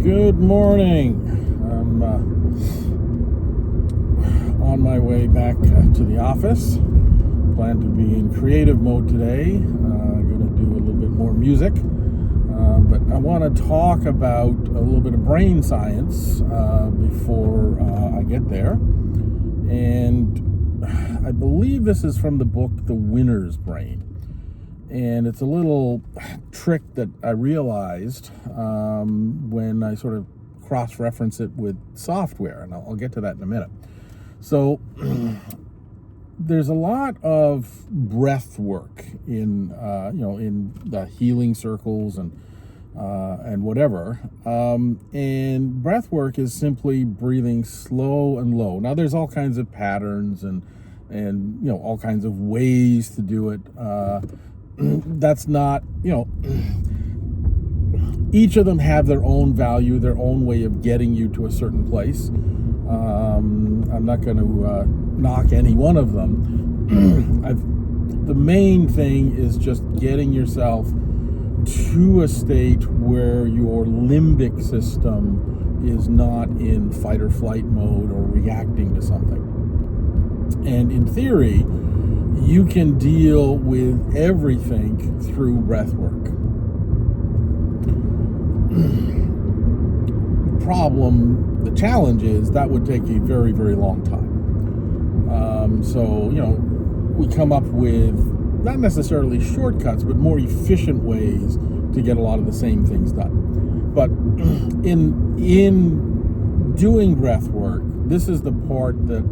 Good morning. I'm on my way back to the office. Plan to be in creative mode today. Going to do a little bit more music. But I want to talk about a little bit of brain science before I get there. And I believe this is from the book The Winner's Brain. And it's a little trick that I realized when I sort of cross-reference it with software, and I'll get to that in a minute. So there's a lot of breath work in in the healing circles and whatever. And breath work is simply breathing slow and low. Now there's all kinds of patterns and all kinds of ways to do it. That's not, each of them have their own value, their own way of getting you to a certain place. I'm not going to knock any one of them. The main thing is just getting yourself to a state where your limbic system is not in fight or flight mode or reacting to something. And in theory, you can deal with everything through breath work. The challenge is that would take a very, very long time. We come up with not necessarily shortcuts, but more efficient ways to get a lot of the same things done. But in doing breath work, this is the part that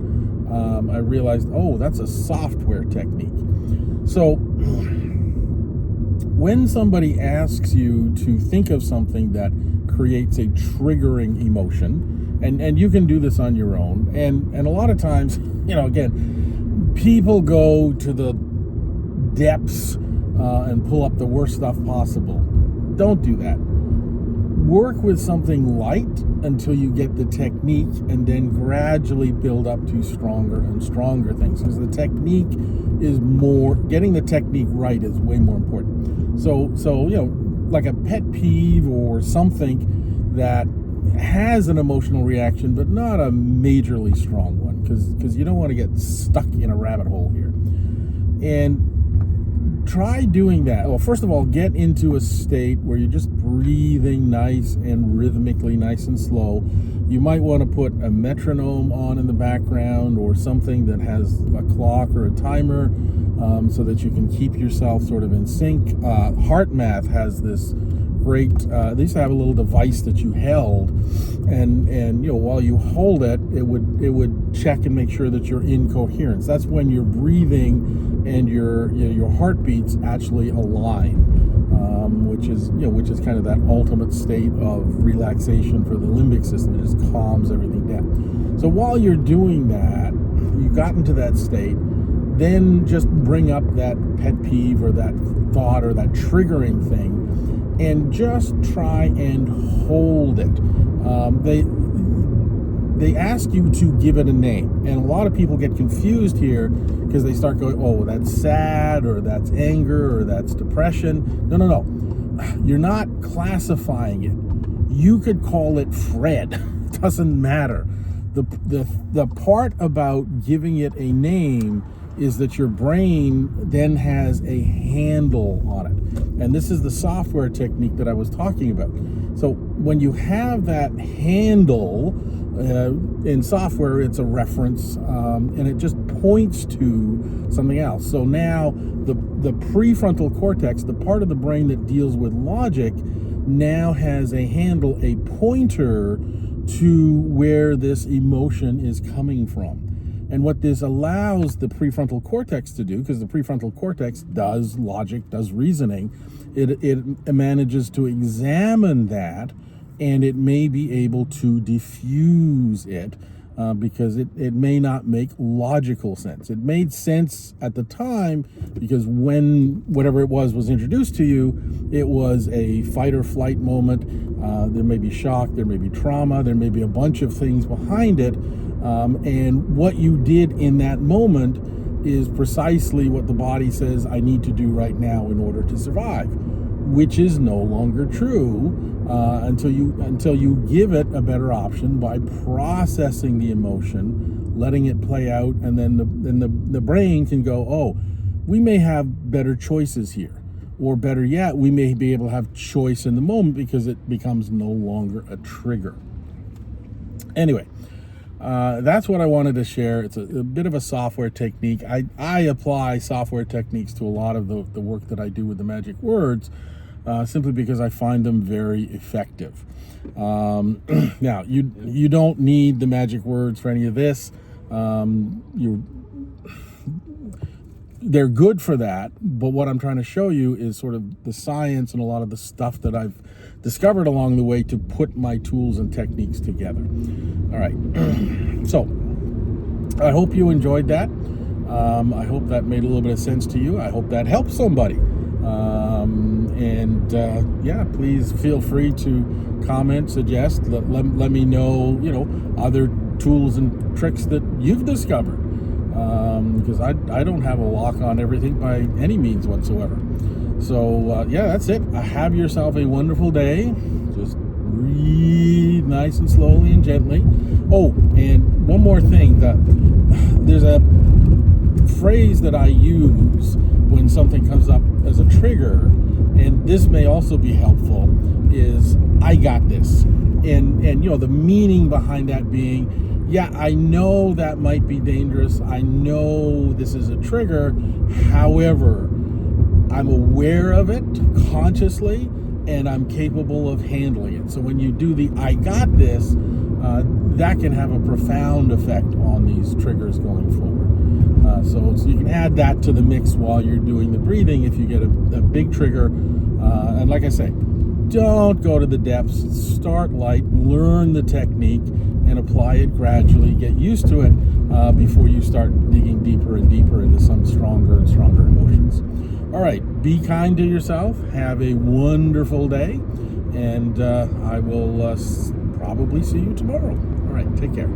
I realized, that's a software technique. So when somebody asks you to think of something that creates a triggering emotion, and you can do this on your own, and a lot of times, again, people go to the depths and pull up the worst stuff possible. Don't do that. Work with something light until you get the technique, and then gradually build up to stronger and stronger things, because the technique is getting the technique right is way more important. So like a pet peeve or something that has an emotional reaction but not a majorly strong one, because you don't want to get stuck in a rabbit hole here. And try doing that. Well, first of all, get into a state where you're just breathing nice and rhythmically, nice and slow. You might want to put a metronome on in the background, or something that has a clock or a timer, so that you can keep yourself sort of in sync. HeartMath has this great, they used to have a little device that you held, and while you hold it, it would check and make sure that you're in coherence. That's when your breathing and your heartbeats actually align, which is kind of that ultimate state of relaxation for the limbic system. It just calms everything down. So while you're doing that, you've gotten to that state, then just bring up that pet peeve or that thought or that triggering thing, and just try and hold it. They ask you to give it a name, and a lot of people get confused here because they start going, that's sad, or that's anger, or that's depression. No. You're not classifying it. You could call it Fred. It doesn't matter. The part about giving it a name is that your brain then has a handle on it. And this is the software technique that I was talking about. So when you have that handle, in software, it's a reference, and it just points to something else. So now the prefrontal cortex, the part of the brain that deals with logic, now has a handle, a pointer to where this emotion is coming from. And what this allows the prefrontal cortex to do, because the prefrontal cortex does logic, does reasoning, it manages to examine that, and it may be able to diffuse it, because it may not make logical sense. It made sense at the time because when whatever it was introduced to you, it was a fight or flight moment. There may be shock, there may be trauma, there may be a bunch of things behind it. And what you did in that moment is precisely what the body says I need to do right now in order to survive. which is no longer true until you give it a better option by processing the emotion, letting it play out, and then the brain can go, oh, we may have better choices here, or better yet, we may be able to have choice in the moment because it becomes no longer a trigger. Anyway, that's what I wanted to share. It's a bit of a software technique. I apply software techniques to a lot of the work that I do with the magic words, simply because I find them very effective. Now, you don't need the magic words for any of this. They're good for that, but what I'm trying to show you is sort of the science and a lot of the stuff that I've discovered along the way to put my tools and techniques together. All right. So I hope you enjoyed that. I hope that made a little bit of sense to you. I hope that helped somebody. Yeah, please feel free to comment, suggest, let me know, other tools and tricks that you've discovered. Because I don't have a lock on everything by any means whatsoever. So, yeah, that's it. Have yourself a wonderful day. Just breathe nice and slowly and gently. Oh, and one more thing. There's a phrase that I use when something comes up as a trigger, and this may also be helpful, is I got this. And the meaning behind that being, yeah, I know that might be dangerous. I know this is a trigger. However, I'm aware of it consciously, and I'm capable of handling it. So when you do the I got this, that can have a profound effect on these triggers going forward. So you can add that to the mix while you're doing the breathing if you get a big trigger. And like I say, don't go to the depths. Start light, learn the technique, and apply it gradually. Get used to it before you start digging deeper and deeper into some stronger and stronger emotions. All right, be kind to yourself. Have a wonderful day, and I will probably see you tomorrow. All right, take care.